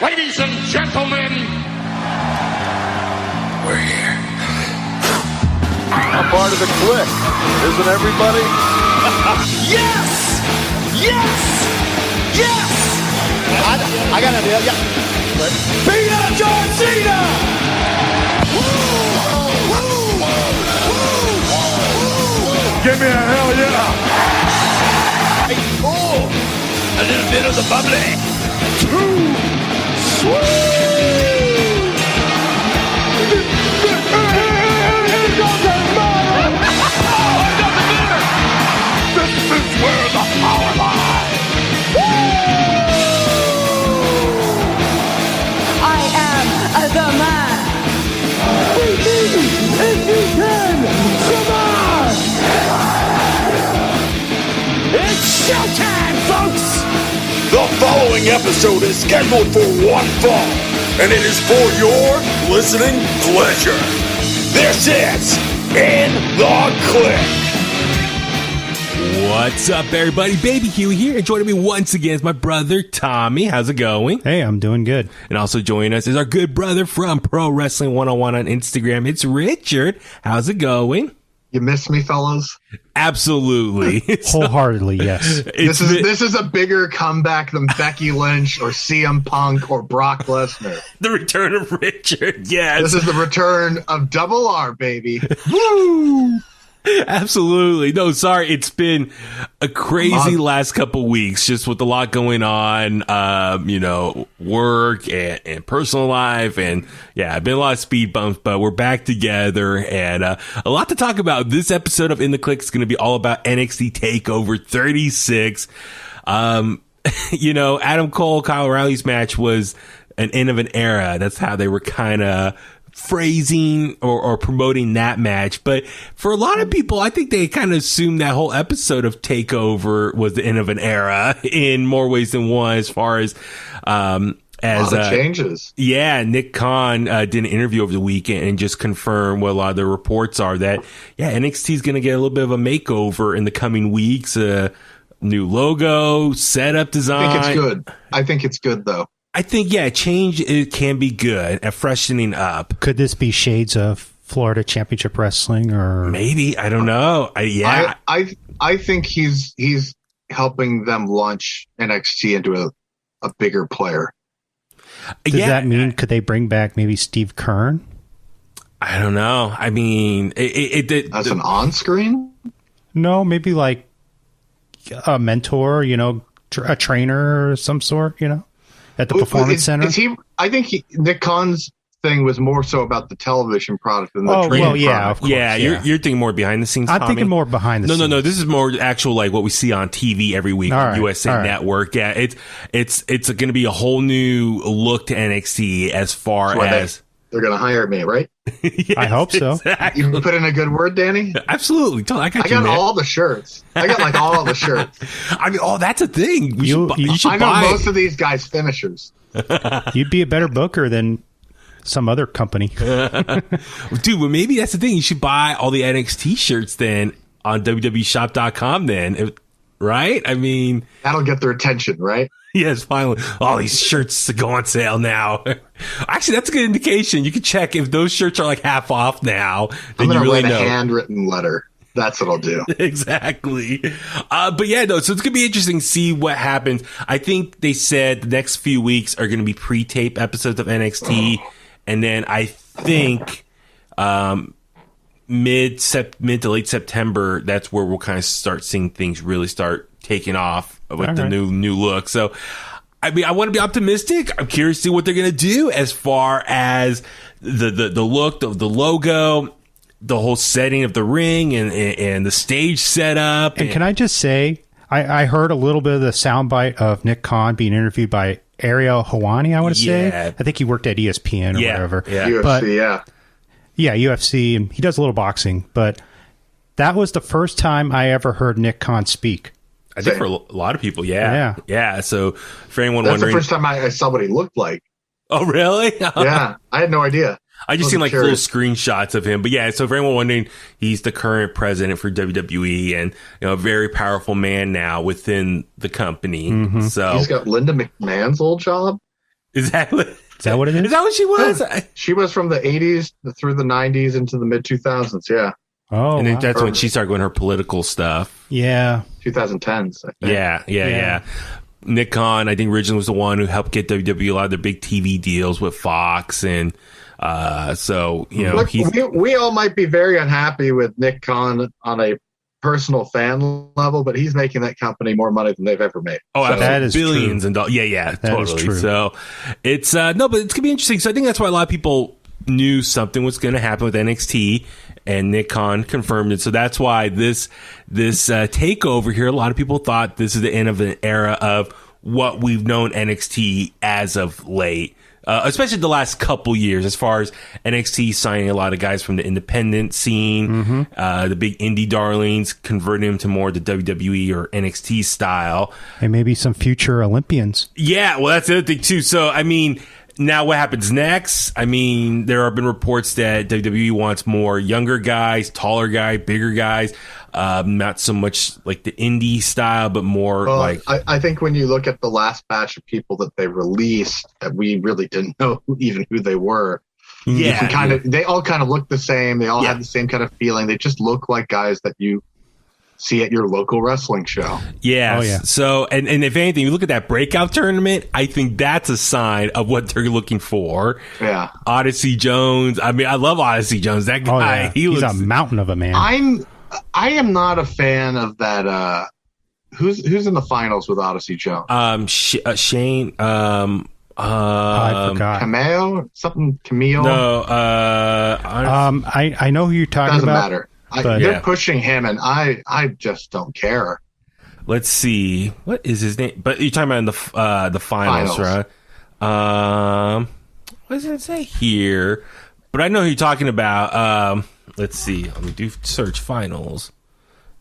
Ladies and gentlemen, we're here. I'm part of the Kliq, isn't everybody? Yes! Yes! Yes! I got an idea, yeah. Beat up John Cena! Give me a hell yeah! Oh, a little bit of the bubbly. Too sweet! This is where the power lies! I am the man. If you can, survive! It's showtime, folks! The following episode is scheduled for one fall, and it is for your listening pleasure. This is In The Kliq. What's up, everybody? Baby Huey here, and joining me once again is my brother, Tommy. How's it going? Hey, I'm doing good. And also joining us is our good brother from Pro Wrestling 101 on Instagram. It's Richard. How's it going? You miss me, fellas? Absolutely. Wholeheartedly, yes. This is a bigger comeback than Becky Lynch or CM Punk or Brock Lesnar. The return of Richard, yes. This is the return of Double R, baby. Woo! Absolutely. No, sorry. It's been a crazy last couple weeks, just with a lot going on, work and personal life. And yeah, been a lot of speed bumps, but we're back together and a lot to talk about. This episode of In The Kliq is going to be all about NXT TakeOver 36. Adam Cole, Kyle O'Reilly's match was an end of an era. That's how they were kind of phrasing or promoting that match. But for a lot of people, I think they kind of assumed that whole episode of TakeOver was the end of an era in more ways than one, as far as changes. Yeah, Nick Khan did an interview over the weekend and just confirmed what a lot of the reports are that NXT is going to get a little bit of a makeover in the coming weeks. New logo, setup design. I think it's good though. I think, change it can be good at freshening up. Could this be shades of Florida Championship Wrestling, or maybe? I don't know. I think he's helping them launch NXT into a bigger player. Does that mean could they bring back maybe Steve Kern? I don't know. I mean, as an on-screen? No, maybe like a mentor, a trainer or some sort, at the Performance Center. I think Nick Khan's thing was more so about the television product than the training product. Of course, you're thinking more behind the scenes. I'm thinking more behind the scenes. No. This is more actual, like what we see on TV every week on USA Network. Yeah, it's going to be a whole new look to NXT as far as they're going to hire me, right? Yes, I hope so. Exactly. You put in a good word, Danny? Absolutely. I got all the shirts. I got all the shirts. I mean, that's a thing. You should I know buy most of these guys' finishers. You'd be a better booker than some other company. Dude, well, maybe that's the thing. You should buy all the NXT shirts then on www.shop.com then, right? I mean, that'll get their attention, right? Yes, finally. All these shirts go on sale now. Actually, that's a good indication. You can check if those shirts are like half off now. Then you really know. A handwritten letter. That's what I'll do. Exactly. But yeah, no. So it's gonna be interesting to see what happens. I think they said the next few weeks are gonna be pre-tape episodes of NXT, and then I think mid to late September, that's where we'll kind of start seeing things really start taking off with the new look. So, I mean, I want to be optimistic. I'm curious to see what they're going to do as far as the look of the logo, the whole setting of the ring and the stage setup. And can I just say, I heard a little bit of the soundbite of Nick Khan being interviewed by Ariel Helwani, I want to say. I think he worked at ESPN or whatever. Yeah. UFC, Yeah, UFC, and he does a little boxing, but that was the first time I ever heard Nick Khan speak. I think for a lot of people, yeah. So for anyone wondering, that's the first time I saw what he looked like. Oh, really? Yeah, I had no idea. I just seen like little screenshots of him, but yeah. So for anyone wondering, he's the current president for WWE, and a very powerful man now within the company. Mm-hmm. So he's got Linda McMahon's old job. Is that what it is? Is that what she was? She was from the 80s through the 90s into the mid 2000s. Yeah. Oh, and then that's when she started doing her political stuff. Yeah. 2010s. I think. Yeah. Nick Khan, I think originally was the one who helped get WWE a lot of their big TV deals with Fox, and so Look, we all might be very unhappy with Nick Khan on a personal fan level, but he's making that company more money than they've ever made. Oh, so that is billions true. and dollars. Yeah, that totally. Is true. So it's no, but it's gonna be interesting. So I think that's why a lot of people knew something was going to happen with NXT, and Nick Khan confirmed it. So that's why this takeover here, a lot of people thought this is the end of an era of what we've known NXT as of late, especially the last couple years, as far as NXT signing a lot of guys from the independent scene, the big indie darlings, converting them to more the WWE or NXT style. And maybe some future Olympians. Yeah, well, that's the other thing, too. So, I mean, now what happens next? I mean, there have been reports that WWE wants more younger guys, taller guys, bigger guys, not so much like the indie style, but more like... I think when you look at the last batch of people that they released, that we really didn't know who they were. Yeah. They all kind of look the same. They all have the same kind of feeling. They just look like guys that you see at your local wrestling show. Yes. Oh, yeah. So, and if anything, you look at that breakout tournament, I think that's a sign of what they're looking for. Yeah. Odyssey Jones. I mean, I love Odyssey Jones. That guy, he's a mountain of a man. I am not a fan of that. Who's in the finals with Odyssey Jones? Shane. I forgot. Camille. No. I know who you're talking Doesn't about. matter. They're pushing him, and I just don't care. Let's see. What is his name? But you're talking about in the finals, right? What does it say here? But I know who you're talking about. Let's see. Let me do search finals.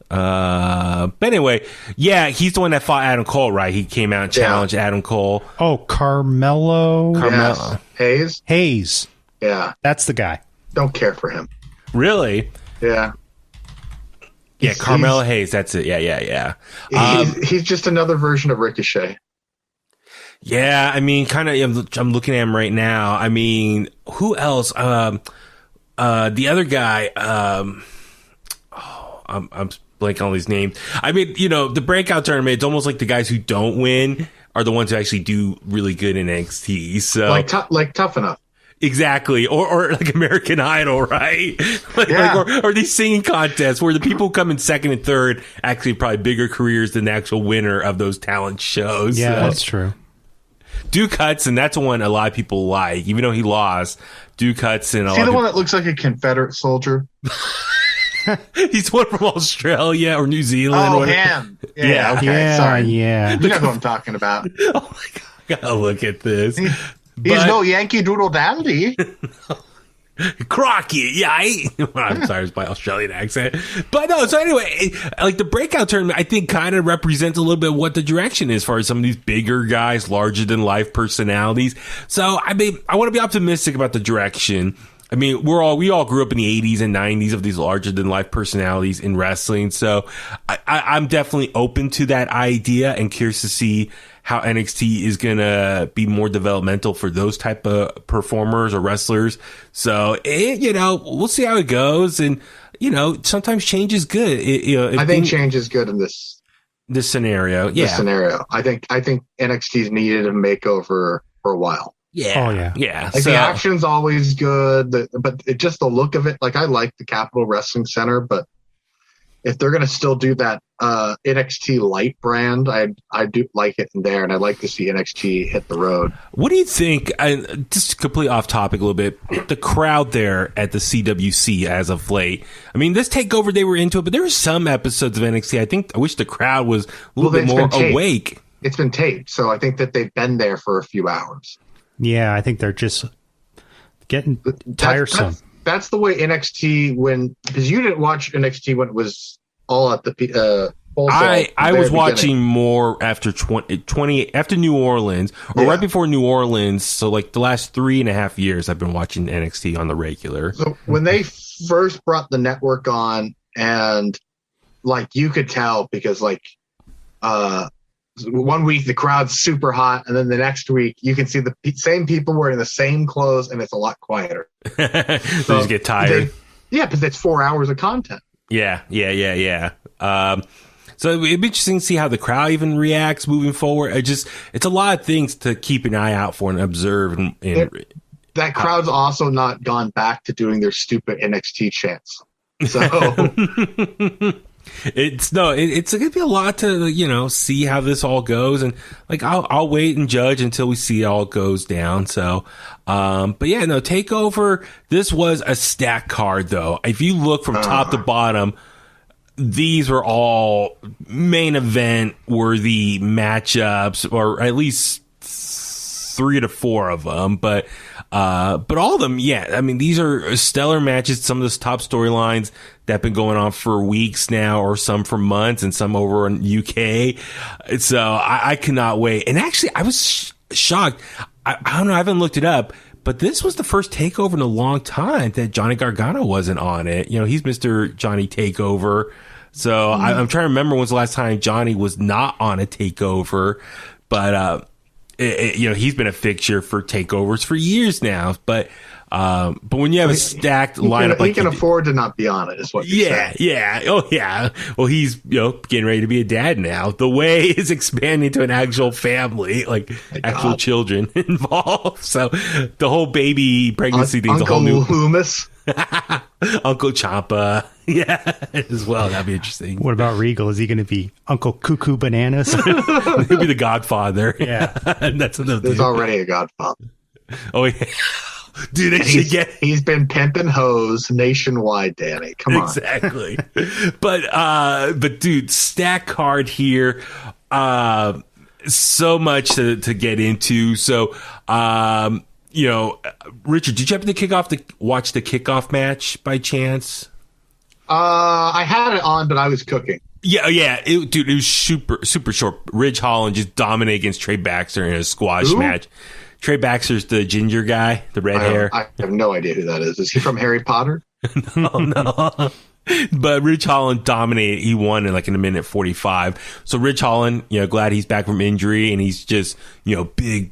But anyway, yeah, he's the one that fought Adam Cole, right? He came out and challenged Adam Cole. Oh, Carmelo. Yes. Hayes. Yeah. That's the guy. Don't care for him. Really? Yeah. Yeah, Carmelo Hayes. That's it. Yeah. He's just another version of Ricochet. Yeah, I mean, kind of. I'm looking at him right now. I mean, who else? The other guy. I'm blanking on his name. I mean, the breakout tournament. It's almost like the guys who don't win are the ones who actually do really good in NXT. So like Tough Enough. Exactly, or like American Idol, right? Or these singing contests where the people who come in second and third actually have probably bigger careers than the actual winner of those talent shows. Yeah, that's true. Duke Hudson, that's one a lot of people like, even though he lost. Duke Hudson. See the one that looks like a Confederate soldier? He's one from Australia or New Zealand. Oh, him. Yeah. Okay. Yeah, Sorry. yeah. You know who I'm talking about. Oh my God, I gotta look at this. He's no Yankee Doodle Dandy. Crocky, yeah. I'm sorry, it's my Australian accent. But no, so anyway, like the breakout tournament, I think kind of represents a little bit what the direction is as far as some of these bigger guys, larger than life personalities. So, I mean, I want to be optimistic about the direction. I mean, we all grew up in the 80s and 90s of these larger than life personalities in wrestling. So I'm definitely open to that idea and curious to see how NXT is going to be more developmental for those type of performers or wrestlers. So, we'll see how it goes. And, sometimes change is good. I think change is good in this scenario. Yeah. This scenario. I think NXT's needed a makeover for a while. Yeah. Oh, yeah. Yeah. Like the action's always good, but just the look of it, like I like the Capitol Wrestling Center, but if they're going to still do that NXT Light brand, I do like it in there, and I'd like to see NXT hit the road. What do you think, just completely off topic a little bit, the crowd there at the CWC as of late? I mean, this takeover, they were into it, but there were some episodes of NXT, I wish the crowd was a little bit more awake. It's been taped, so I think that they've been there for a few hours. Yeah, I think they're just getting tiresome. That's the way NXT because you didn't watch NXT when it was all at the I was watching more after 20 after New Orleans or right before New Orleans. So like the last 3.5 years, I've been watching NXT on the regular. So when they first brought the network on, and like you could tell because like one week the crowd's super hot, and then the next week you can see the same people wearing the same clothes, and it's a lot quieter. So you get tired. Because it's 4 hours of content. Yeah. So it'd be interesting to see how the crowd even reacts moving forward. It's a lot of things to keep an eye out for and observe. That crowd's also not gone back to doing their stupid NXT chants. So it's going to be a lot to, see how this all goes. And like, I'll wait and judge until we see how it goes down. So, but yeah, no, TakeOver. This was a stack card though. If you look from top to bottom, these were all main event worthy matchups, or at least 3 to 4 of them. But all of them, yeah. I mean, these are stellar matches. Some of the top storylines that have been going on for weeks now, or some for months, and some over in UK. So I cannot wait. And actually, I was shocked. I don't know. I haven't looked it up. But this was the first TakeOver in a long time that Johnny Gargano wasn't on it. He's Mr. Johnny TakeOver. So I'm trying to remember when's the last time Johnny was not on a TakeOver. But, he's been a fixture for TakeOvers for years now. But when you have a stacked lineup, he can afford to not be on it, is what you're saying. Yeah. Oh, yeah. Well, he's getting ready to be a dad now. The way is expanding to an actual family, like actual children involved. So the whole baby pregnancy thing's a whole new. Uncle Loomis, Uncle Champa, as well. That'd be interesting. What about Regal? Is he going to be Uncle Cuckoo Bananas? He'll be the Godfather. Yeah, that's what there's already a Godfather. Oh yeah. Dude, he's been pimping hoes nationwide, Danny. Come on. Exactly. But dude, stack card here. So much to get into. So, Richard, did you happen to watch the kickoff match by chance? I had it on, but I was cooking. Yeah. It was super short. Ridge Holland just dominated against Trey Baxter in a squash match. Trey Baxter's the ginger guy, the red hair. I have no idea who that is. Is he from Harry Potter? No. But Ridge Holland dominated. He won in a minute 45. So Ridge Holland, glad he's back from injury, and he's just, big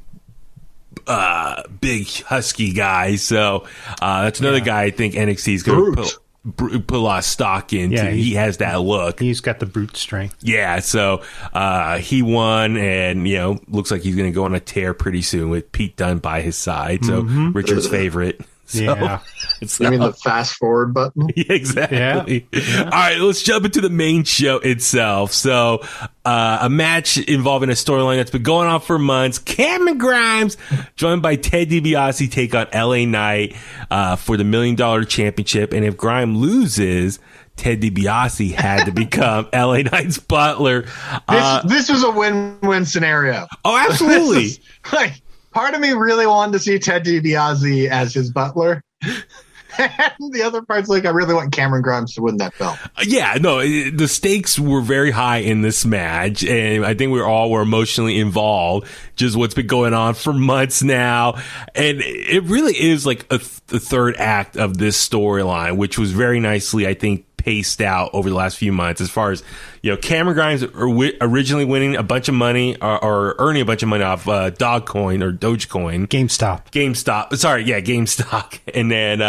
husky guy. So that's another guy I think NXT is going to put a lot of stock into. Yeah, he has that look. He's got the brute strength. Yeah, so he won, and looks like he's going to go on a tear pretty soon with Pete Dunne by his side. So Richard's favorite. So, yeah. You mean the fast forward button? Yeah, exactly. Yeah. All right, let's jump into the main show itself. So, a match involving a storyline that's been going on for months. Cameron Grimes, joined by Ted DiBiase, take on LA Knight for the $1 Million Championship. And if Grimes loses, Ted DiBiase had to become LA Knight's butler. This was a win-win scenario. Oh, absolutely. Part of me really wanted to see Ted DiBiase as his butler. And the other part's I really want Cameron Grimes to win that belt. Yeah, no, the stakes were very high in this match, and I think we all were emotionally involved. Just what's been going on for months now, and it really is the third act of this storyline, which was very nicely, I think, paced out over the last few months. As far as Cameron Grimes originally winning a bunch of money or earning a bunch of money off Dogecoin or Dogecoin, GameStop. Sorry, yeah, GameStop, and then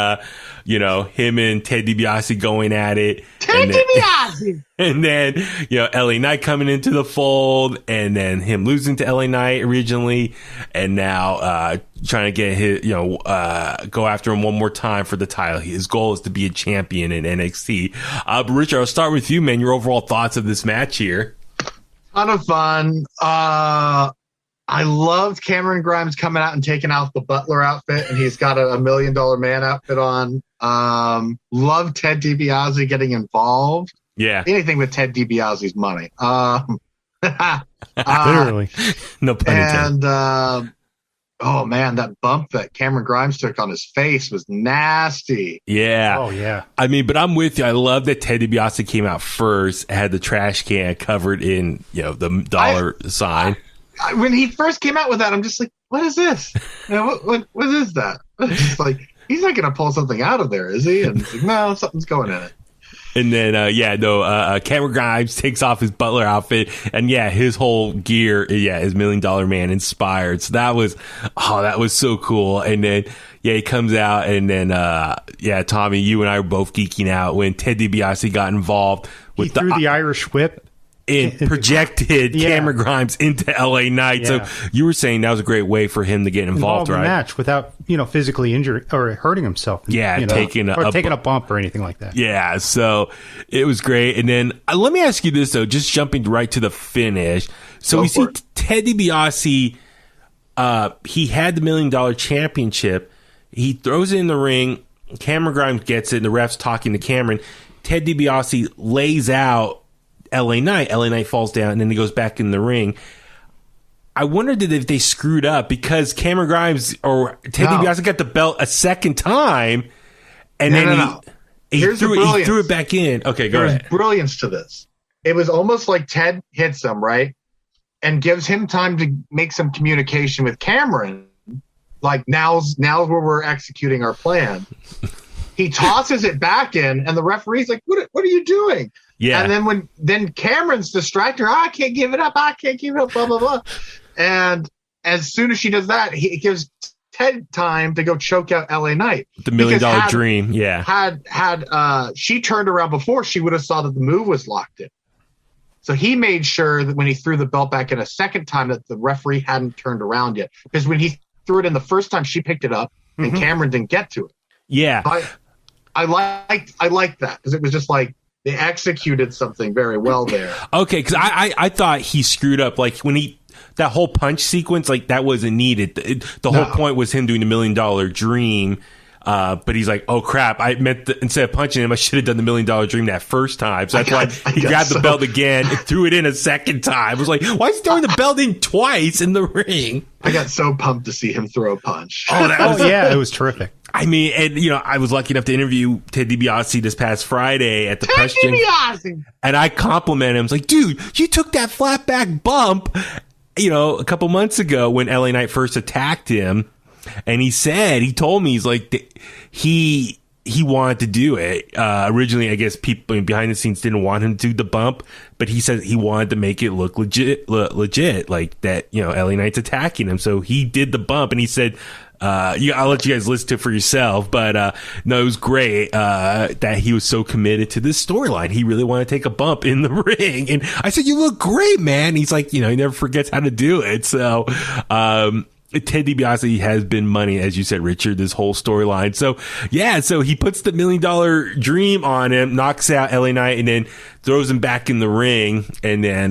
him and Ted DiBiase going at it. DiBiase. And then, LA Knight coming into the fold, and then him losing to LA Knight originally, and now trying to get his, go after him one more time for the title. His goal is to be a champion in NXT. But Richard, I'll start with you, man. Your overall thoughts of this match here. Ton of fun. I loved Cameron Grimes coming out and taking out the butler outfit, and he's got a $1 Million Man outfit on. Love Ted DiBiase getting involved. Yeah. Anything with Ted DiBiase's money. Literally. No pun intended. And, oh man, that bump that Cameron Grimes took on his face was nasty. Yeah. Oh yeah. I mean, but I'm with you. I love that Ted DiBiase came out first, had the trash can covered in, the dollar sign. When he first came out with that, I'm just like, what is this? What is that? It's just he's not going to pull something out of there, is he? And it's no, something's going in it. And then, Cameron Grimes takes off his butler outfit, and his whole gear, is $1 Million Man inspired. So that was so cool. And then, he comes out, and then, Tommy, you and I were both geeking out when Ted DiBiase got involved with he threw the Irish whip. And projected Cameron Grimes into LA Knight. Yeah. So you were saying that was a great way for him to get involved, in right? the match without, physically injured or hurting himself. Yeah, taking a bump or anything like that. Yeah, so it was great. And then let me ask you this, though, just jumping right to the finish. So we see Ted DiBiase, he had the $1 Million Championship. He throws it in the ring. Cameron Grimes gets it, and the ref's talking to Cameron. Ted DiBiase lays out LA Knight. LA Knight falls down, and then he goes back in the ring. I wondered if they screwed up because Cameron Grimes or Ted DiBiase got the belt a second time, and he threw it back in. Okay, go ahead. There's brilliance to this. It was almost like Ted hits him, right? And gives him time to make some communication with Cameron. Like, now's where we're executing our plan. He tosses it back in, and the referee's like, what are you doing? Yeah. And then Cameron's distracting her. I can't give it up. Blah, blah, blah. And as soon as she does that, he gives Ted time to go choke out LA Knight. The $1 Million Dream. Yeah. Had she turned around before, she would have saw that the move was locked in. So he made sure that when he threw the belt back in a second time that the referee hadn't turned around yet. Because when he threw it in the first time, she picked it up and Cameron didn't get to it. Yeah. I liked that because it was just like, they executed something very well there. Okay, because I thought he screwed up. Like when that whole punch sequence, like that wasn't needed. The whole point was him doing the $1 Million Dream. But he's like, oh crap! I meant instead of punching him, I should have done the $1 Million Dream that first time. So that's why he grabbed the belt again and threw it in a second time. I was like, why is he throwing the belt in twice in the ring? I got so pumped to see him throw a punch. It was terrific. I mean, and I was lucky enough to interview Ted DiBiase this past Friday at the press gym, and I complimented him. I was like, dude, you took that flat back bump, a couple months ago when LA Knight first attacked him, and he told me, he's like, he wanted to do it. Originally, I guess people behind the scenes didn't want him to do the bump, but he said he wanted to make it look legit, like that, LA Knight's attacking him. So he did the bump, and he said, I'll let you guys listen to it for yourself, but no, it was great that he was so committed to this storyline. He really wanted to take a bump in the ring, and I said, "You look great, man." He's like, he never forgets how to do it. So, Ted DiBiase has been money, as you said, Richard, this whole storyline. So, so he puts the $1 Million Dream on him, knocks out LA Knight, and then throws him back in the ring, and then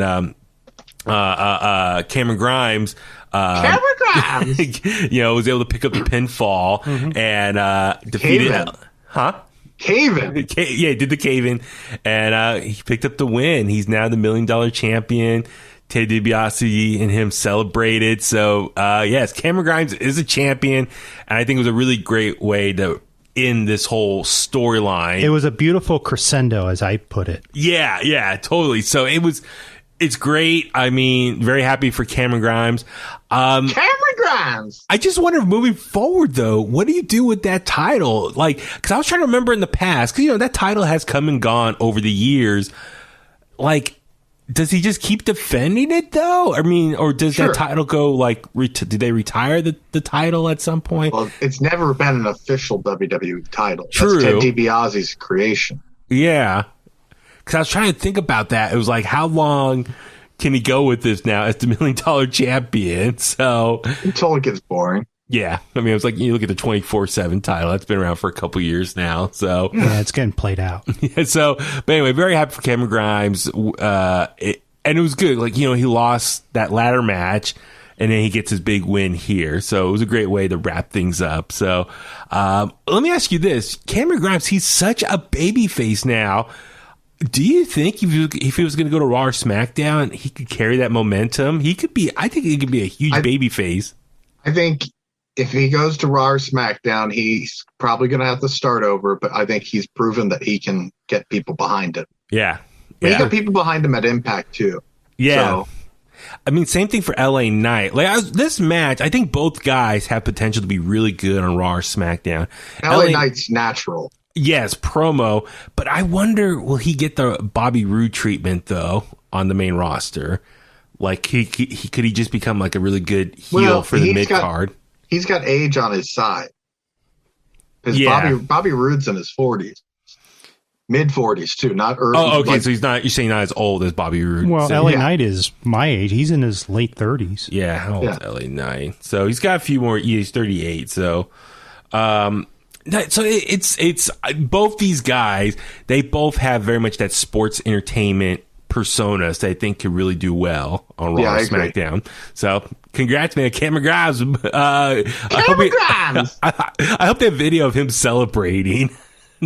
Cameron Grimes. Was able to pick up the pinfall and defeated. Cave-in. He did the cave-in, and he picked up the win. He's now the $1 Million Champion. Ted DiBiase and him celebrated. So, yes, Cameron Grimes is a champion, and I think it was a really great way to end this whole storyline. It was a beautiful crescendo, as I put it. Yeah, totally. So it's great. I mean, very happy for Cameron Grimes. Cameron Grimes! I just wonder, moving forward, though, what do you do with that title? Like, because I was trying to remember in the past, because, that title has come and gone over the years. Like, does he just keep defending it, though? I mean, or does that title go, like, did they retire the title at some point? Well, it's never been an official WWE title. True. That's Ted DiBiase's creation. Yeah. Because I was trying to think about that. It was like, how long can he go with this now as the $1 Million Champion? So until it gets boring. Yeah. I mean, it was like, you look at the 24/7 title. That's been around for a couple years now. So yeah, it's getting played out. So, but anyway, very happy for Cameron Grimes. And it was good. Like, he lost that ladder match, and then he gets his big win here. So it was a great way to wrap things up. So let me ask you this. Cameron Grimes, he's such a babyface now. Do you think if he was going to go to Raw or SmackDown, he could carry that momentum? I think he could be a huge babyface. I think if he goes to Raw or SmackDown, he's probably going to have to start over, but I think he's proven that he can get people behind it. Yeah. He got people behind him at Impact, too. Yeah. So, I mean, same thing for LA Knight. Like, this match, I think both guys have potential to be really good on Raw or SmackDown. LA Knight's natural. Yes, promo. But I wonder, will he get the Bobby Roode treatment though on the main roster? Like he could he just become like a really good heel for the mid card? He's got age on his side. Because Bobby Roode's in his 40s. Mid 40s too, not early. Oh, okay. So you're saying not as old as Bobby Roode. Well, LA Knight is my age. He's in his late 30s. Yeah, how old is LA Knight? So he's got a few more. He's 38. So, it's both these guys. They both have very much that sports entertainment personas that I think could really do well on Raw or SmackDown. So, congrats, man, Cameron Grimes. I hope that video of him celebrating.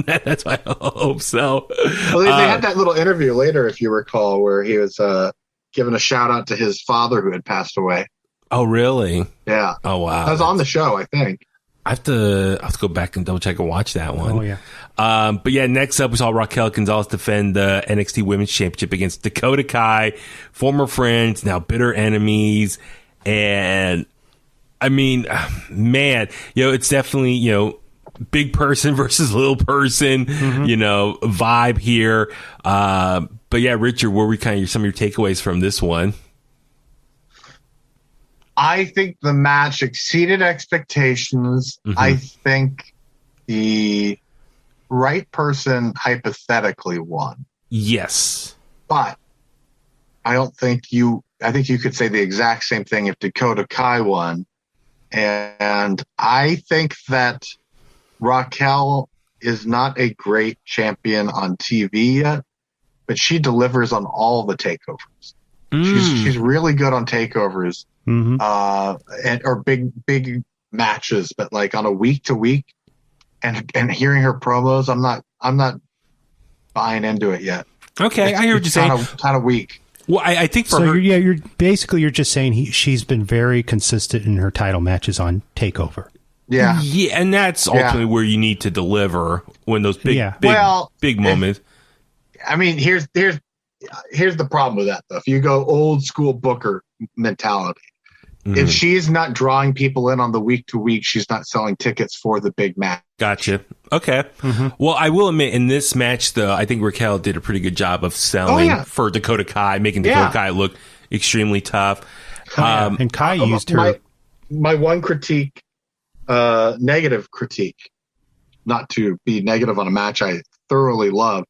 That's why I hope so. Well, they had that little interview later, if you recall, where he was giving a shout out to his father who had passed away. Oh, really? Yeah. Oh, wow. That was on the show, I think. I have to go back and double check and watch that one. Oh, yeah. But yeah, next up we saw Raquel Gonzalez defend the NXT Women's Championship against Dakota Kai, former friends, now bitter enemies. And I mean, man, it's definitely, big person versus little person, vibe here. But yeah, Richard, what were some of your takeaways from this one? I think the match exceeded expectations. Mm-hmm. I think the right person hypothetically won. Yes. But I think you could say the exact same thing if Dakota Kai won. And I think that Raquel is not a great champion on TV yet, but she delivers on all the takeovers. She's really good on takeovers, or big matches, but like on a week to week, and hearing her promos, I'm not buying into it yet. Okay, I hear what you're saying. Kind of weak. Well, I think for her, you're you're just saying she's been very consistent in her title matches on TakeOver. Yeah, and that's ultimately where you need to deliver when those big moments. I mean, here's the problem with that though. If you go old school Booker mentality, if she's not drawing people in on the week to week, she's not selling tickets for the big match. Gotcha. Okay. Well, I will admit in this match though, I think Raquel did a pretty good job of selling for Dakota Kai, making Dakota Kai look extremely tough. And Kai used her. My one critique. Negative critique, not to be negative on a match I thoroughly love.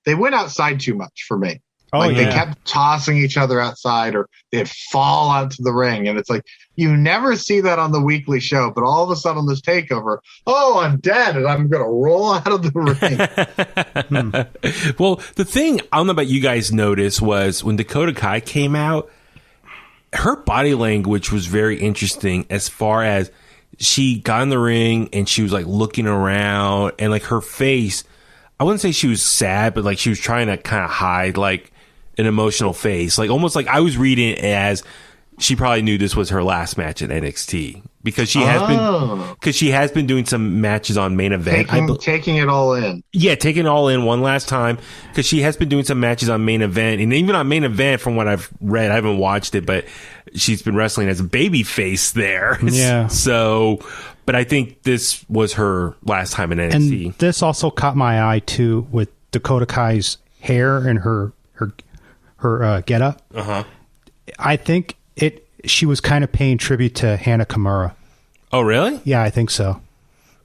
They went outside too much for me. They kept tossing each other outside, or they'd fall out to the ring, and it's like you never see that on the weekly show. But all of a sudden, on this takeover, I'm dead, and I'm going to roll out of the ring. Well, the thing I don't know about you guys noticed was when Dakota Kai came out, her body language was very interesting as far as she got in the ring and she was like looking around, and like her face, I wouldn't say she was sad, but like she was trying to kind of hide like an emotional face. Like almost like I was reading it as she probably knew this was her last match at NXT because she has been doing some matches on Main Event. Taking it all in. Yeah, taking it all in one last time because she has been doing some matches on Main Event. And even on Main Event, from what I've read, I haven't watched it, but she's been wrestling as a baby face there. Yeah. So, but I think this was her last time in NXT. And this also caught my eye too with Dakota Kai's hair and her getup. I think she was kind of paying tribute to Hana Kimura. Oh, really? Yeah, I think so.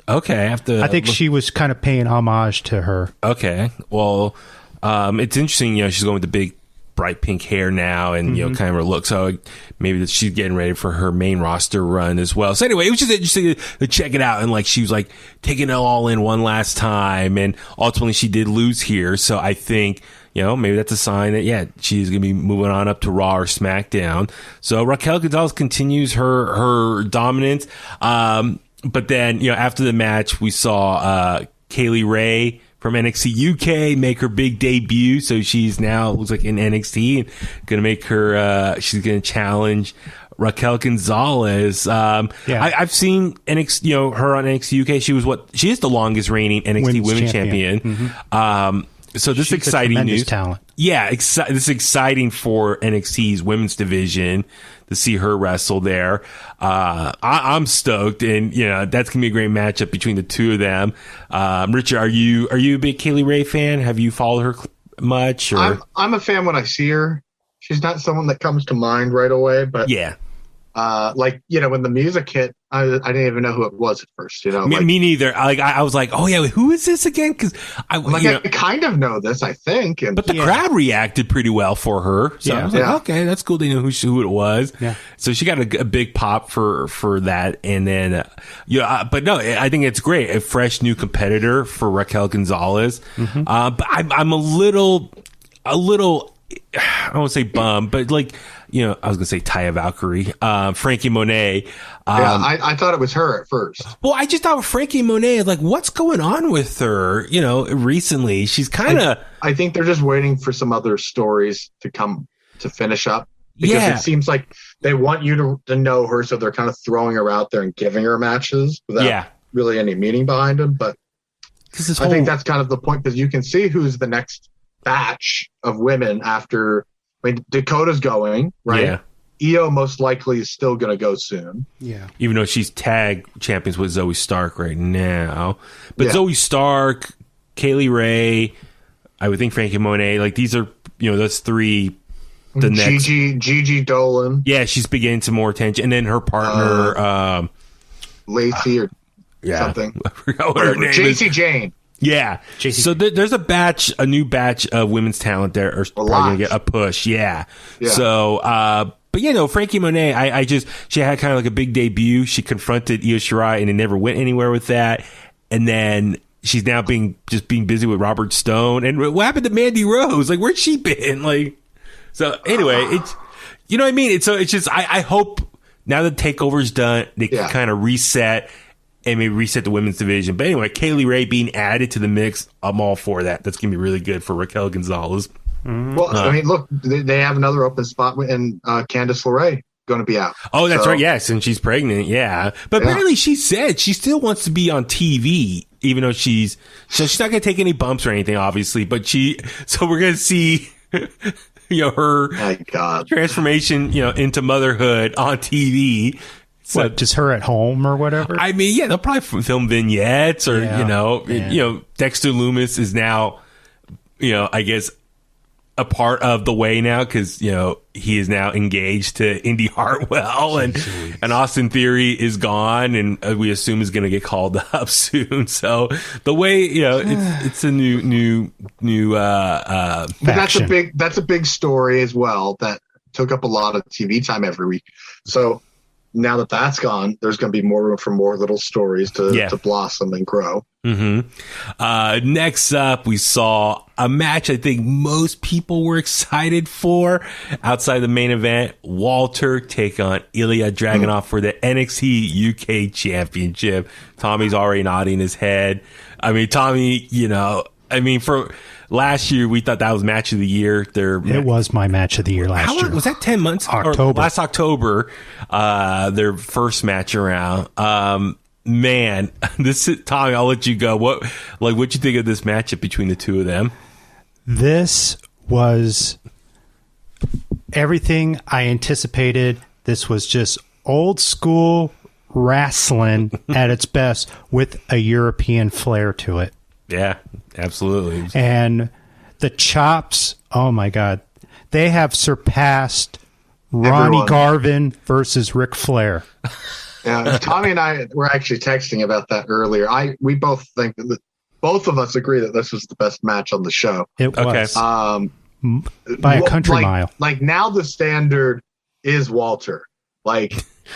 Okay, I think she was kind of paying homage to her. Okay, well, it's interesting. She's going with the big, bright pink hair now, and kind of her look. So maybe that she's getting ready for her main roster run as well. So anyway, it was just interesting to check it out, and like she was like taking it all in one last time, and ultimately she did lose here. So I think. Maybe that's a sign that, she's going to be moving on up to Raw or SmackDown. So Raquel Gonzalez continues her dominance. But then, after the match, we saw Kaylie Ray from NXT UK make her big debut. So she's now, looks like in NXT, and going to make her, she's going to challenge Raquel Gonzalez. I've seen NXT, her on NXT UK. She is the longest reigning NXT Women's Champion. So this is exciting news. Talent. Yeah, this is exciting for NXT's women's division to see her wrestle there. I'm stoked, and that's gonna be a great matchup between the two of them. Richard, are you a big Kaylie Ray fan? Have you followed her much? Or? I'm a fan when I see her. She's not someone that comes to mind right away, but yeah. When the music hit, I didn't even know who it was at first. Me neither. I was like, oh yeah, who is this again? Because I kind of know this, I think. But the crowd reacted pretty well for her, so I was like, okay, that's cool to know who it was. Yeah. So she got a big pop for that, and then but no, I think it's great, a fresh new competitor for Raquel Gonzalez. Mm-hmm. But I'm a little. I don't want to say bum, but I was going to say Taya Valkyrie, Frankie Monet. I thought it was her at first. Well, I just thought Frankie Monet, what's going on with her? Recently, she's kind of. I think they're just waiting for some other stories to come to finish up. Because it seems like they want you to know her, so they're kind of throwing her out there and giving her matches without really any meaning behind them. But I think that's kind of the point, because you can see who's the next batch of women after. I mean, Dakota's going, right? Yeah. Io most likely is still going to go soon. Yeah. Even though she's tag champions with Zoe Stark right now. But Zoe Stark, Kaylie Ray, I would think Frankie Monet, these are, those three. The next Gigi Dolan. Yeah, she's beginning some more attention. And then her partner, Lacey or something. I forgot what her name JC is. Jane. Yeah. So there's a new batch of women's talent there are probably going to get a push. Yeah. So, but Frankie Monet, she had kind of a big debut. She confronted Io Shirai and it never went anywhere with that. And then she's now being busy with Robert Stone. And what happened to Mandy Rose? Where's she been? So anyway, it's, you know what I mean? It's just, I hope now that TakeOver's done, they can kind of reset and maybe reset the women's division. But anyway, Kaylie Ray being added to the mix, I'm all for that. That's going to be really good for Raquel Gonzalez. Well, I mean, look, they have another open spot, and Candice LeRae going to be out. Oh, that's right. Yes, and she's pregnant. Yeah, but apparently she said she still wants to be on TV, even though she's not going to take any bumps or anything, obviously. But so we're going to see. Her transformation, into motherhood on TV. So, just her at home or whatever? I mean, they'll probably film vignettes or, Dexter Lumis is now, I guess a part of the way now because, he is now engaged to Indy Hartwell and Austin Theory is gone and we assume is going to get called up soon. So the way, it's a new but that's a big story as well that took up a lot of TV time every week. So now that that's gone, there's going to be more room for more little stories to blossom and grow. Mm-hmm. Next up, we saw a match I think most people were excited for outside the main event. Walter take on Ilya Dragunov for the NXT UK Championship. Tommy's already nodding his head. I mean, Tommy, for last year, we thought that was match of the year. It was my match of the year last year. Was that 10 months? October. Last October, their first match around. Man, Tommy, I'll let you go. What'd you think of this matchup between the two of them? This was everything I anticipated. This was just old school wrestling at its best with a European flair to it. Yeah, absolutely. And the chops, oh my God, they have surpassed Ronnie Garvin versus Ric Flair. Yeah, Tommy and I were actually texting about that earlier. We both think that both of us agree that this was the best match on the show. It was. By a country mile. Now the standard is Walter. Like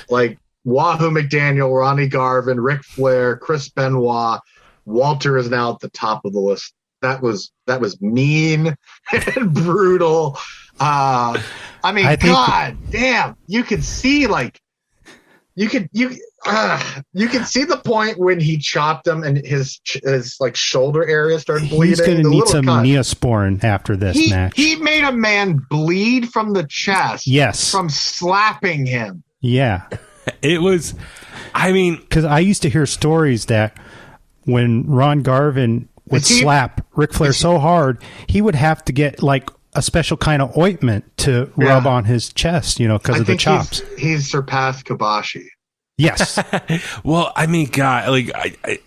Wahoo McDaniel, Ronnie Garvin, Ric Flair, Chris Benoit. Walter is now at the top of the list. That was mean and brutal. God damn, you could see you could see the point when he chopped him and his shoulder area started bleeding. He's going to need some Neosporin after this match. He made a man bleed from the chest. Yes, from slapping him. Yeah, it was. I mean, because I used to hear stories that when Ron Garvin would slap Ric Flair so hard, he would have to get a special kind of ointment to rub on his chest, because of the chops. He's surpassed Kobashi. Yes. Well, I mean, God, like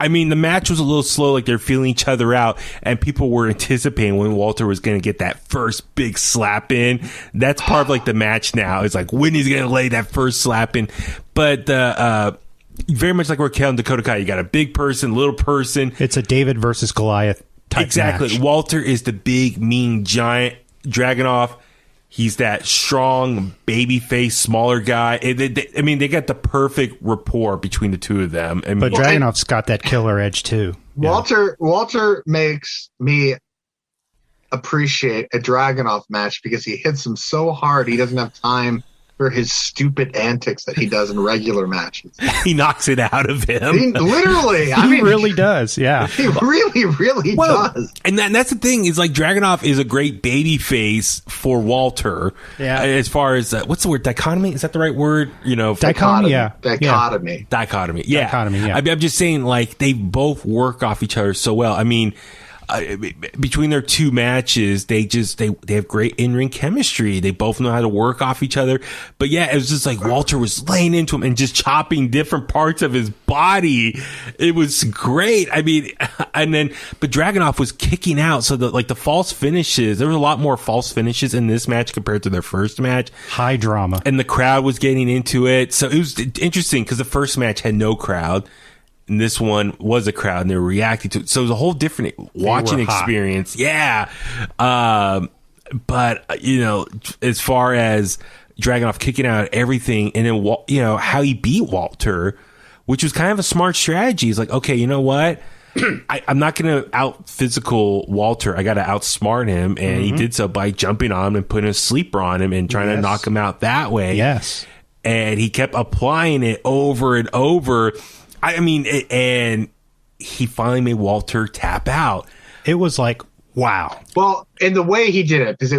I mean, the match was a little slow, like they're feeling each other out, and people were anticipating when Walter was going to get that first big slap in. That's part of like the match now. It's like when he's going to lay that first slap in. But very much like Raquel and Dakota Kai, you got a big person, little person. It's a David versus Goliath type match. Walter is the big, mean, giant. Dragunov, he's that strong, baby-faced, smaller guy. They got the perfect rapport between the two of them. But Dragunov's got that killer edge, too. Walter makes me appreciate a Dragunov match because he hits him so hard he doesn't have time for his stupid antics that he does in regular matches. He knocks it out of him. He really does, yeah. He really does. And that's the thing, is like Dragunov is a great baby face for Walter. Yeah. As far as, what's the word, dichotomy? Is that the right word? Dichotomy, yeah. Dichotomy, yeah. Dichotomy, yeah. I'm just saying, like, they both work off each other so well. I mean, between their two matches, they have great in-ring chemistry. They both know how to work off each other. But yeah, it was just like Walter was laying into him and just chopping different parts of his body. It was great. I mean, but Dragunov was kicking out. So the false finishes, there was a lot more false finishes in this match compared to their first match. High drama. And the crowd was getting into it. So it was interesting because the first match had no crowd. And this one was a crowd and they were reacting to it. So it was a whole different watching experience. Yeah. But, as far as Dragunov kicking out everything and then, how he beat Walter, which was kind of a smart strategy. He's like, okay, you know what? I'm not going to out physical Walter. I got to outsmart him. And he did so by jumping on him and putting a sleeper on him and trying to knock him out that way. Yes. And he kept applying it over and over. And he finally made Walter tap out. It was like, wow. Well, in the way he did it, because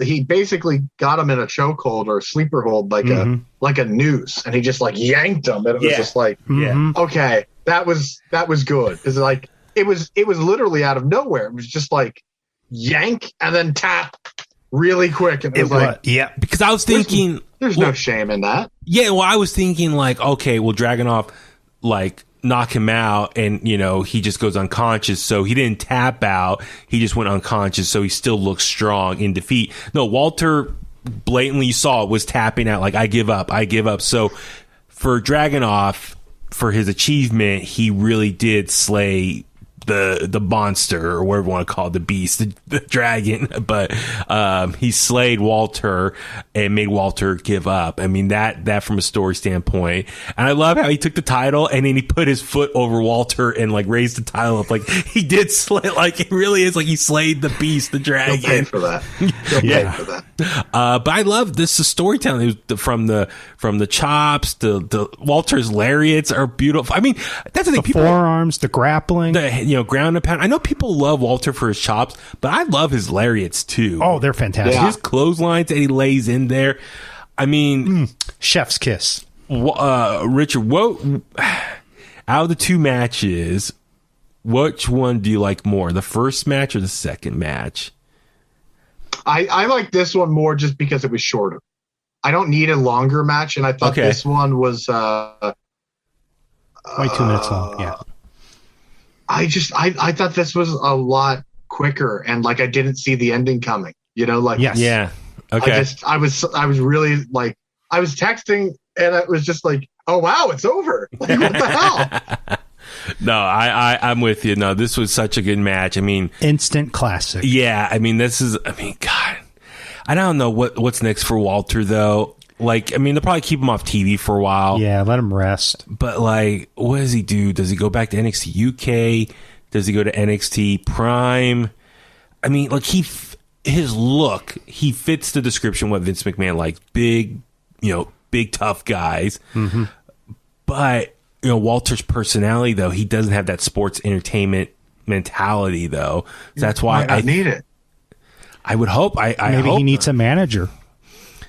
he basically got him in a chokehold or a sleeper hold, like a noose, and he just like yanked him, and it was just like, okay, that was good. It's like it was literally out of nowhere. It was just like yank and then tap really quick, and it was like, yeah. Because I was thinking, there's no shame in that. Yeah, well, I was thinking like, okay, well, Dragunov like knock him out and he just goes unconscious, so he didn't tap out, he just went unconscious, so he still looks strong in defeat. No, Walter blatantly, you saw it, was tapping out like, I give up. So for Dragunov, for his achievement, he really did slay the monster, or whatever you want to call it, the beast, the dragon. But he slayed Walter and made Walter give up. I mean, that from a story standpoint. And I love how he took the title and then he put his foot over Walter and like raised the title up. Like he did slay, like it really is like he slayed the beast, the dragon. He'll pay for that. Pay for that. But I love this storytelling. It was from the chops, the Walter's lariats are beautiful. I mean, that's the thing. The forearms, the grappling, ground and pound. I know people love Walter for his chops, but I love his lariats too. Oh, they're fantastic. His clotheslines that he lays in there. I mean, chef's kiss. Richard, what out of the two matches, which one do you like more, the first match or the second match? I like this one more just because it was shorter. I don't need a longer match, and I thought this one was way 2 minutes long. Yeah. I thought this was a lot quicker, and like I didn't see the ending coming. Yes. Yeah. Okay. I was really like, I was texting, and it was just like, oh wow, it's over. Like, what the hell? No, I'm with you. No, this was such a good match. I mean, instant classic. Yeah. I mean, God, I don't know what's next for Walter though. Like, I mean, they'll probably keep him off TV for a while. Yeah, let him rest. But, like, what does he do? Does he go back to NXT UK? Does he go to NXT Prime? I mean, like, his look, he fits the description what Vince McMahon likes. Big, big, tough guys. Mm-hmm. But, Walter's personality, though, he doesn't have that sports entertainment mentality, though. So that's why I need it. I would hope. Maybe he needs a manager.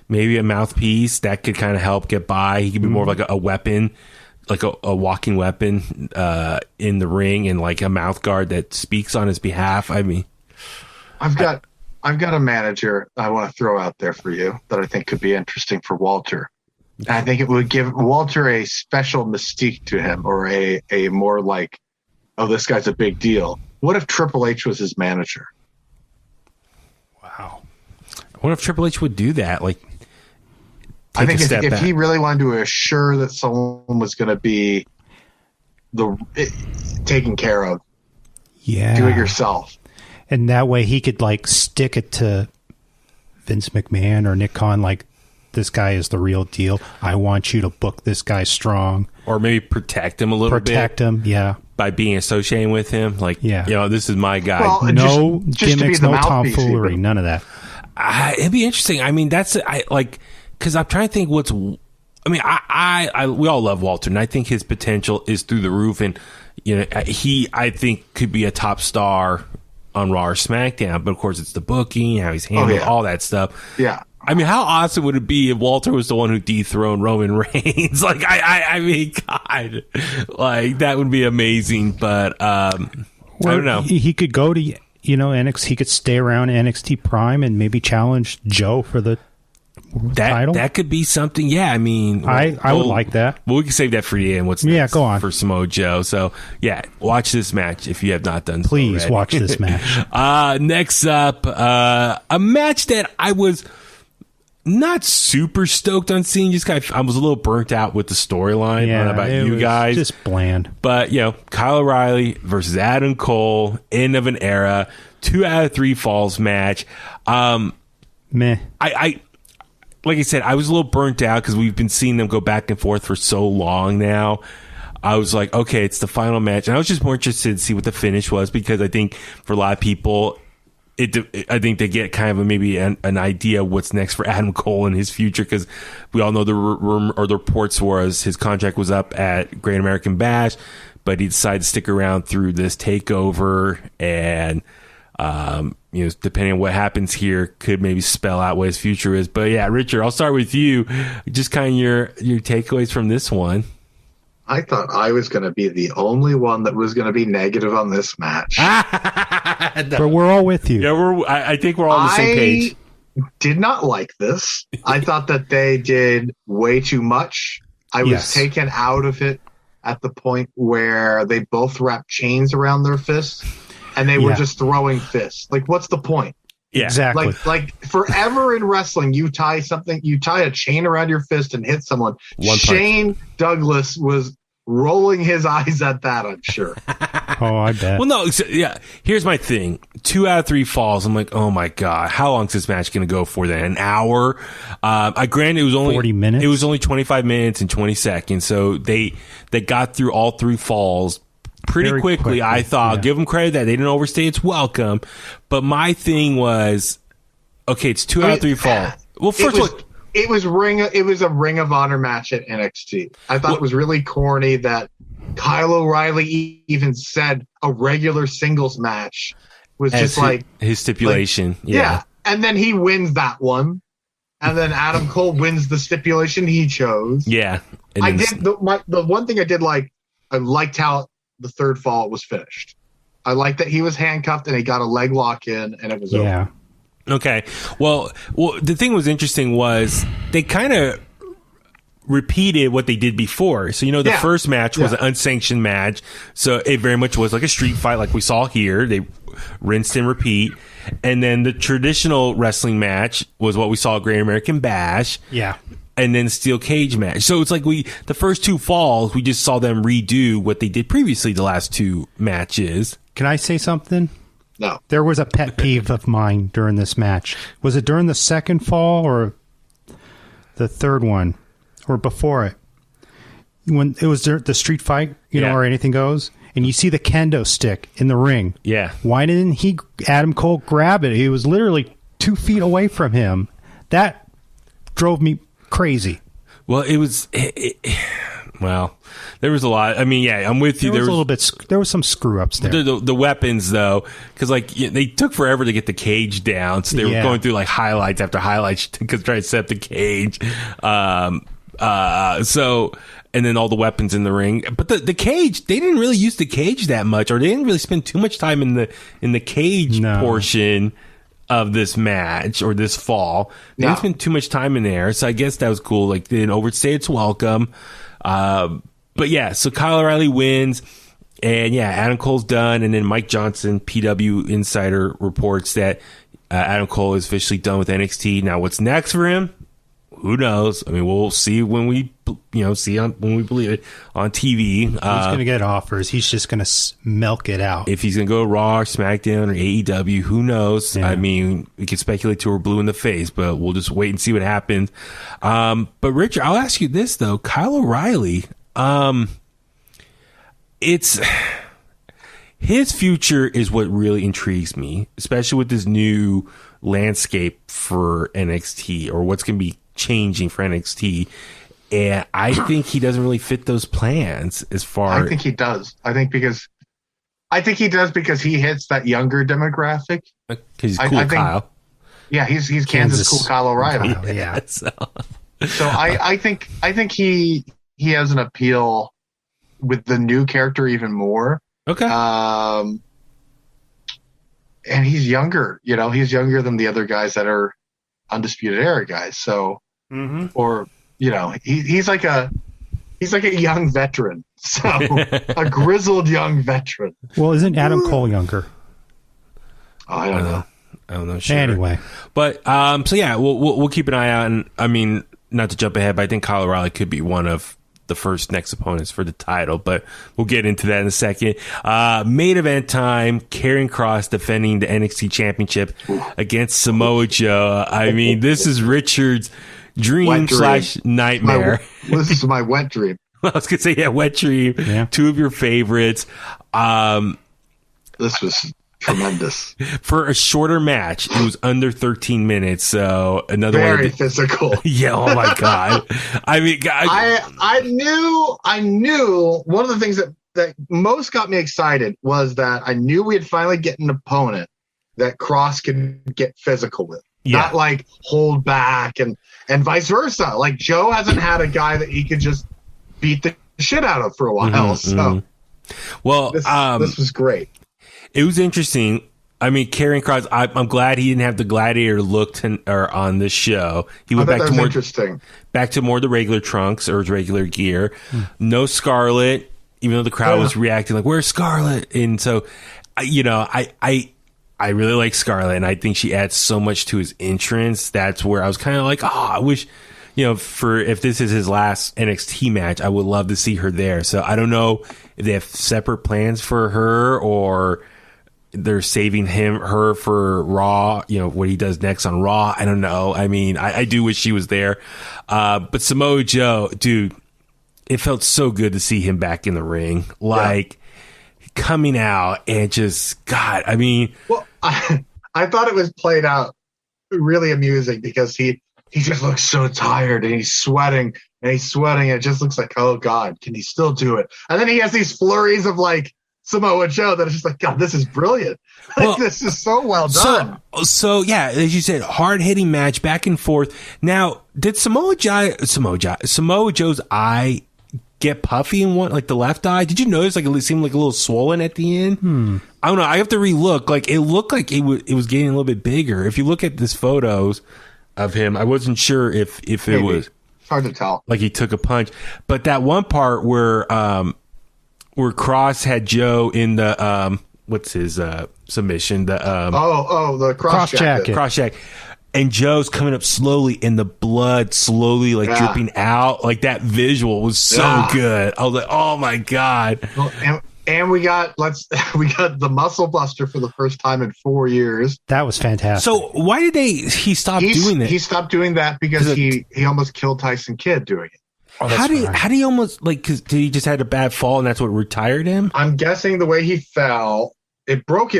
Maybe a mouthpiece that could kind of help get by. He could be more of like a weapon, like a walking weapon in the ring, and like a mouth guard that speaks on his behalf. I mean, I've got I've got a manager I want to throw out there for you that I think could be interesting for Walter. And I think it would give Walter a special mystique to him, or a more like, oh, this guy's a big deal. What if Triple H was his manager? Wow. I wonder if Triple H would do that. Like, I think if he really wanted to assure that someone was going to be taken care of, do it yourself. And that way he could like stick it to Vince McMahon or Nick Khan, like, this guy is the real deal. I want you to book this guy strong. Or maybe protect him a little bit. Protect him, yeah. By being associated with him. Like, yeah. You know, this is my guy. Well, no gimmicks, no tomfoolery, none of that. It'd be interesting. I mean, because I'm trying to think what's... I mean, we all love Walter, and I think his potential is through the roof. And, you know, I think could be a top star on Raw or SmackDown. But, of course, it's the booking, how he's handled, all that stuff. Yeah. I mean, how awesome would it be if Walter was the one who dethroned Roman Reigns? Like, I mean, God, like, that would be amazing. But I don't know. He could go to, NXT. He could stay around NXT Prime and maybe challenge Joe for the title. That could be something. Yeah, I mean, I would like that. Well, we can save that for the end. What's next? Yeah, go on for Samoa Joe. So yeah, watch this match if you have not done. Please so watch this match. Next up, a match that I was not super stoked on seeing. I was a little burnt out with the storyline. Yeah, I don't know about you guys, just bland. But Kyle O'Reilly versus Adam Cole, end of an era, 2 out of 3 falls match. Meh. Like I said, I was a little burnt out because we've been seeing them go back and forth for so long now. I was like, okay, it's the final match. And I was just more interested to see what the finish was, because I think for a lot of people, I think they get kind of maybe an idea of what's next for Adam Cole in his future, because we all know the reports was his contract was up at Great American Bash, but he decided to stick around through this takeover, and depending on what happens here, could maybe spell out what his future is. But yeah, Richard, I'll start with you. Just kind of your takeaways from this one. I thought I was going to be the only one that was going to be negative on this match. But we're all with you. Yeah, I think we're all on the same page. Did not like this. I thought that they did way too much. I was taken out of it at the point where they both wrapped chains around their fists and they were just throwing fists. Like, what's the point? Yeah, exactly. Like forever in wrestling, you tie a chain around your fist and hit someone. Shane Douglas was rolling his eyes at that, I'm sure. Oh, I bet. Well, no, here's my thing. 2 out of 3 falls. I'm like, oh my God, how long is this match going to go for then? An hour? I granted it was only 40 minutes. It was only 25 minutes and 20 seconds. So they got through all 3 falls pretty quickly. I thought, I'll give them credit that they didn't overstay its welcome. But my thing was, okay, it's 2 out of 3 falls. Well, first of all, it was a Ring of Honor match at NXT. I thought it was really corny that Kyle O'Reilly even said a regular singles match was just like his stipulation. Yeah. And then he wins that one. And then Adam Cole wins the stipulation he chose. Yeah. I did the one thing I did like, I liked how the third fall was finished. I liked that he was handcuffed and he got a leg lock in and it was over. Okay. Well, the thing was interesting was they kind of repeated what they did before. So, the first match was an unsanctioned match. So it very much was like a street fight like we saw here. They rinsed and repeat. And then the traditional wrestling match was what we saw at Great American Bash. Yeah. And then steel cage match. So it's like the first 2 falls, we just saw them redo what they did previously the last 2 matches. Can I say something? No. There was a pet peeve of mine during this match. Was it during the second fall or the third one or before it? When it was the street fight, or anything goes, and you see the kendo stick in the ring. Yeah. Why didn't Adam Cole grab it? He was literally 2 feet away from him. That drove me crazy. Well, it was... Well, there was a lot. I mean, I'm with you. There was a little bit. There was some screw ups there. The weapons, though, because they took forever to get the cage down, so they were going through like highlights after highlights because trying to set up the cage. So, and then all the weapons in the ring, but the cage, they didn't really use the cage that much, or they didn't really spend too much time in the cage portion of this match or this fall. They didn't spend too much time in there, so I guess that was cool. Like, they didn't overstay its welcome. But yeah, so Kyle O'Reilly wins, and yeah, Adam Cole's done, and then Mike Johnson, PW Insider, reports that Adam Cole is officially done with NXT. Now, what's next for him? Who knows? I mean, we'll see when we, when we believe it on TV. He's going to get offers. He's just going to milk it out. If he's going to go to Raw, SmackDown, or AEW, who knows? Yeah. I mean, we can speculate till we're blue in the face, but we'll just wait and see what happens. But Richard, I'll ask you this though: Kyle O'Reilly, his future is what really intrigues me, especially with this new landscape for NXT, or what's going to be changing for NXT. And I think he doesn't really fit those plans as far. I think he does. I think he does because he hits that younger demographic. Because he's cool, Kyle. Yeah, he's Kansas cool Kyle O'Reilly. Yeah. So I think he has an appeal with the new character even more. Okay. And he's younger. He's younger than the other guys that are Undisputed Era guys. So, or he's like a young veteran. So a grizzled young veteran. Well, isn't Adam Cole younger? I don't know. I don't know. Sure. Anyway, but so yeah, we'll keep an eye out. And I mean, not to jump ahead, but I think Kyle O'Reilly could be one of the first next opponents for the title, but we'll get into that in a second. Main event time: Karrion Kross defending the NXT Championship against Samoa Joe. I mean, this is Richard's dream / nightmare. This is my wet dream. I was gonna say, yeah, wet dream. Yeah. Two of your favorites. This was tremendous. For a shorter match, it was under 13 minutes, so another very physical. Yeah, oh my god. I mean, I knew one of the things that most got me excited was that I knew we'd finally get an opponent that Kross could get physical with. Yeah. Not like hold back and vice versa. Like Joe hasn't had a guy that he could just beat the shit out of for a while. So well, this was great. It was interesting. I mean, Karrion Kross, I'm glad he didn't have the gladiator look on this show. He went back to more of the regular trunks or his regular gear. No Scarlett, even though the crowd was reacting like, "Where's Scarlett?" And so, I really like Scarlett, and I think she adds so much to his entrance. That's where I was kind of like, I wish, if this is his last NXT match, I would love to see her there. So I don't know if they have separate plans for her or they're saving her for Raw, what he does next on Raw. I don't know. I mean, I do wish she was there. But Samoa Joe, dude, it felt so good to see him back in the ring. Coming out and just, God, I mean. Well, I thought it was played out really amusing because he just looks so tired and he's sweating. It just looks like, oh God, can he still do it? And then he has these flurries of Samoa Joe that is just like, God, this is brilliant. This is so well done. So yeah, as you said, hard hitting match back and forth. Now, did Samoa Joe's eye get puffy in one, like the left eye? Did you notice it seemed like a little swollen at the end? I don't know. I have to relook. It looked like it was getting a little bit bigger. If you look at these photos of him, I wasn't sure if Maybe. It was hard to tell. Like he took a punch. But that one part where Kross had Joe in the what's his submission? The the cross jacket. Cross jacket. And Joe's coming up slowly and the blood slowly dripping out. Like that visual was so good. I was like, oh my God. Well, and we got the Muscle Buster for the first time in 4 years. That was fantastic. So why did he stop doing that? He stopped doing that because he almost killed Tyson Kidd doing it. Oh, how did he almost cause did he just had a bad fall and that's what retired him? I'm guessing the way he fell, it broke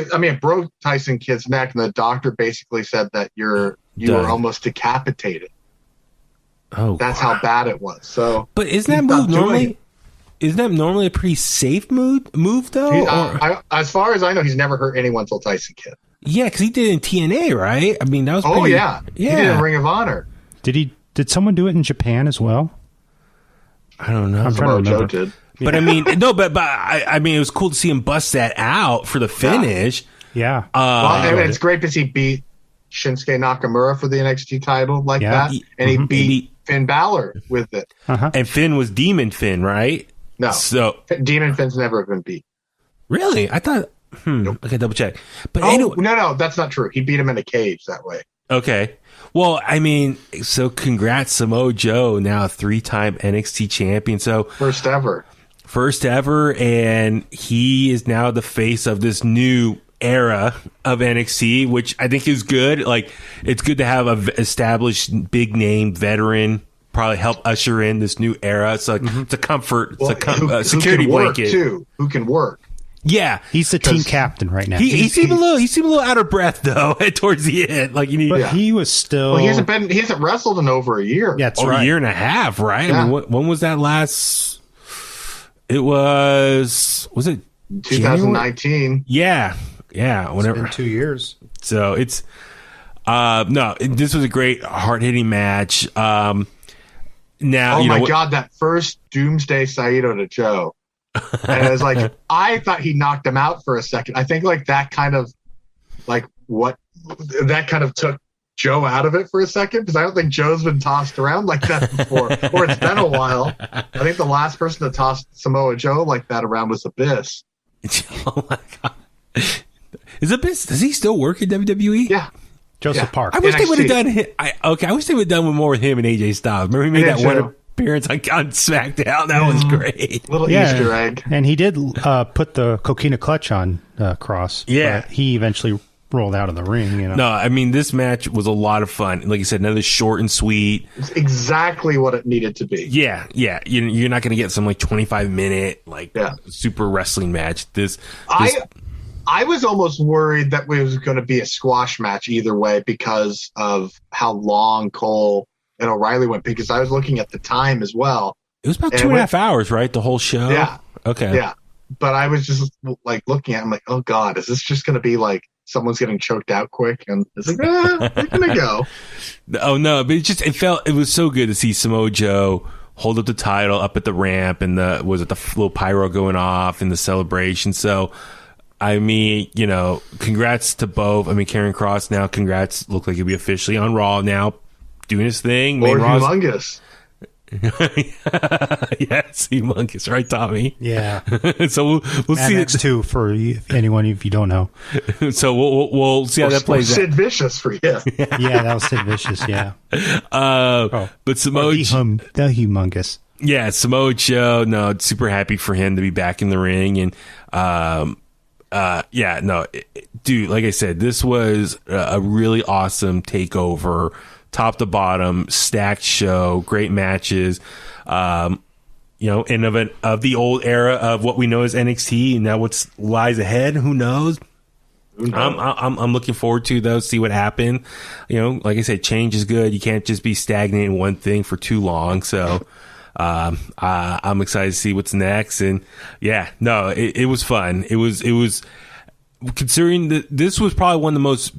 Tyson Kidd's neck, and the doctor basically said that you were almost decapitated. Oh, that's how bad it was. So, but isn't that move normally? Isn't that normally a pretty safe move though? As far as I know, he's never hurt anyone till Tyson Kidd. Yeah, because he did it in TNA, right? I mean, that was. He did it in Ring of Honor. Did someone do it in Japan as well? I don't know. I'm trying to remember. Joe did. But I mean, no, but I mean, it was cool to see him bust that out for the finish. Yeah. Well, it's great to see beat Shinsuke Nakamura for the NXT title like that, and he beat Finn Balor with it. And Finn was Demon Finn, right? No, so Demon Finn's never been beat. Really? I thought. Okay, double check. But anyway, no, that's not true. He beat him in a cage that way. Okay. Well, I mean, so congrats, Samoa Joe, now a 3-time NXT champion. So first ever, and he is now the face of this new era of NXT, which I think is good. Like, it's good to have a established big name veteran probably help usher in this new era. So it's a comfort, security blanket too. Who can work? Yeah, he's the team captain right now. He seemed a little out of breath though towards the end. Like he was still. Well, he hasn't wrestled in over a year. Yeah, that's right. A year and a half, right? Yeah. I mean, when was that last? It was it 2019? Yeah. Whenever. It's been 2 years. So it's this was a great hard hitting match. Now, oh my God, that first Doomsday Saito to Joe. And it was like, I thought he knocked him out for a second. I think that kind of took Joe out of it for a second, because I don't think Joe's been tossed around like that before, or it's been a while. I think the last person to toss Samoa Joe like that around was Abyss. Oh my God. Is Abyss, does he still work in WWE? Yeah. Joseph Park. I wish they would have done I wish they would have done more with him and AJ Styles. Remember he made that one appearance on SmackDown? That was great. Little Easter egg. And he did put the coquina clutch on Cross. Yeah. But he eventually rolled out of the ring. No, I mean, this match was a lot of fun. Like you said, another short and sweet. It's exactly what it needed to be. Yeah. You're not going to get some 25-minute super wrestling match. I was almost worried that it was going to be a squash match either way because of how long Cole and O'Reilly went, because I was looking at the time as well. It was about 2.5 hours, right? The whole show? Yeah. Okay. Yeah. But I was just looking at it, I'm like, oh God, is this just going to be someone's getting choked out quick? And it's like, they're going to go. Oh no, but it was so good to see Samoa Joe hold up the title up at the ramp, and the little pyro going off in the celebration. So, I mean, congrats to both. I mean, Karrion Kross now, congrats. Look like he'll be officially on Raw now, doing his thing. Or humongous. Yes, humongous, right, Tommy? Yeah. So we'll see it too for anyone if you don't know. So we'll see how that plays out. Sid Vicious for you. Yeah, that was Sid Vicious. Yeah. But Samoa the humongous. Yeah, Samoa Joe. No, super happy for him to be back in the ring, and dude, like I said, this was a really awesome takeover. Top to bottom, stacked show, great matches, and of the old era of what we know as NXT, and now what lies ahead, who knows? I'm looking forward to those. See what happened. Like I said, change is good. You can't just be stagnant in one thing for too long. So, I'm excited to see what's next. And it was fun. It was considering that this was probably one of the most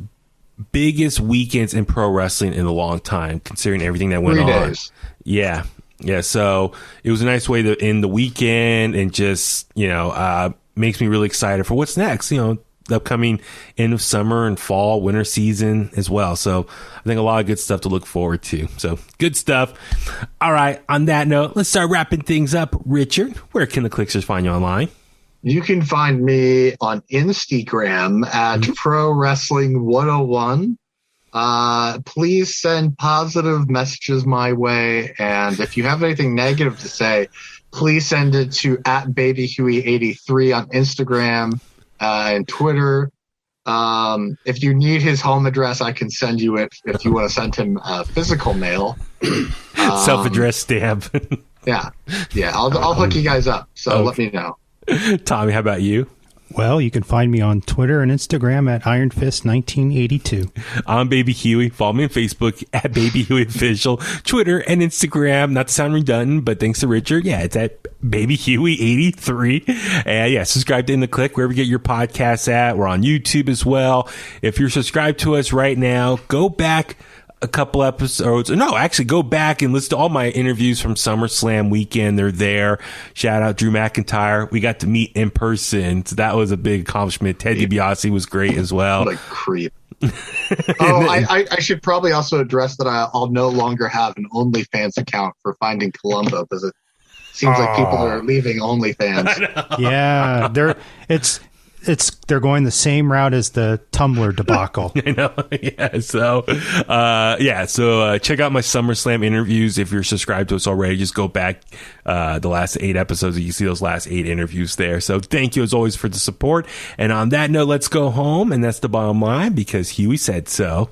biggest weekends in pro wrestling in a long time, considering everything that went 3 on. days. Yeah. So it was a nice way to end the weekend, and just, makes me really excited for what's next, the upcoming end of summer and fall, winter season as well. So I think a lot of good stuff to look forward to. So good stuff. All right. On that note, let's start wrapping things up. Richard, where can the Kliqsters find you online? You can find me on Instagram at Pro Wrestling 101. Please send positive messages my way. And if you have anything negative to say, please send it to at Baby Huey 83 on Instagram and Twitter. If you need his home address, I can send you it if you want to send him physical mail. Self-addressed stamp. Yeah. I'll hook you guys up. So let me know. Tommy, how about you? Well, you can find me on Twitter and Instagram at IronFist1982. I'm Baby Huey. Follow me on Facebook at Baby Huey Official. Twitter and Instagram, not to sound redundant, but thanks to Richard, it's at Baby Huey 83. And subscribe to In The Kliq wherever you get your podcasts at. We're on YouTube as well. If you're subscribed to us right now, go back a couple episodes. No, actually go back and listen to all my interviews from SummerSlam weekend. They're there. Shout out Drew McIntyre. We got to meet in person. So that was a big accomplishment. Ted DiBiase was great as well. What a creep. I should probably also address that I'll no longer have an OnlyFans account for Finding Columbo because it seems like people are leaving OnlyFans. Yeah, they're going the same route as the Tumblr debacle. I know. Yeah. So check out my SummerSlam interviews. If you're subscribed to us already, just go back the last 8 episodes and you see those last 8 interviews there. So thank you as always for the support. And on that note, let's go home. And that's the bottom line because Huey said so.